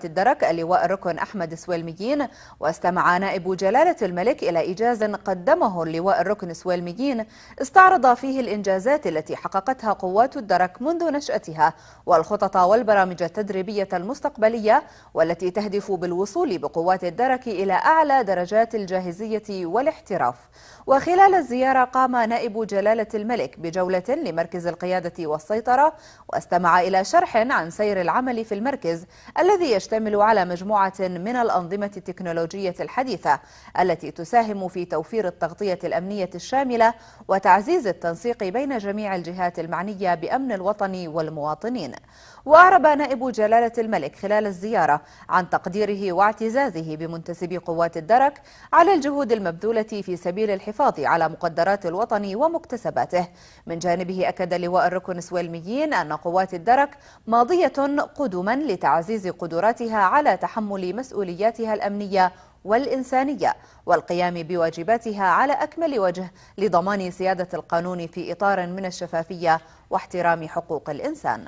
الدرك اللواء الركن أحمد سويلميين. واستمع نائب جلالة الملك إلى إيجاز قدمه اللواء الركن سويلميين استعرض فيه الإنجازات التي حققتها قوات الدرك منذ نشأتها والخطط والبرامج التدريبية المستقبلية والتي تهدف بالوصول بقوات الدرك إلى أعلى درجات الجاهزية والاحتراف. وخلال الزيارة قام نائب جلالة الملك بجولة لمركز القيادة والسيطرة واستمع إلى شرح عن سير العمل في المركز الذي يشتمل على مجموعة من الأنظمة التكنولوجية الحديثة التي تساهم في توفير التغطية الأمنية الشاملة وتعزيز التنسيق بين جميع الجهات المعنية بأمن الوطن والمواطنين. وأعرب نائب جلالة الملك خلال الزيارة عن تقديره واعتزازه بمنتسبي قوات الدرك على الجهود المبذولة في سبيل الحفاظ على مقدرات الوطن ومكتسباته. من جانبه أكد لواء الركن سويلميين أن قوات الدرك ماضية قدما لتعزيز قدراتها على تحمل مسؤولياتها الأمنية والإنسانية والقيام بواجباتها على أكمل وجه لضمان سيادة القانون في إطار من الشفافية واحترام حقوق الإنسان.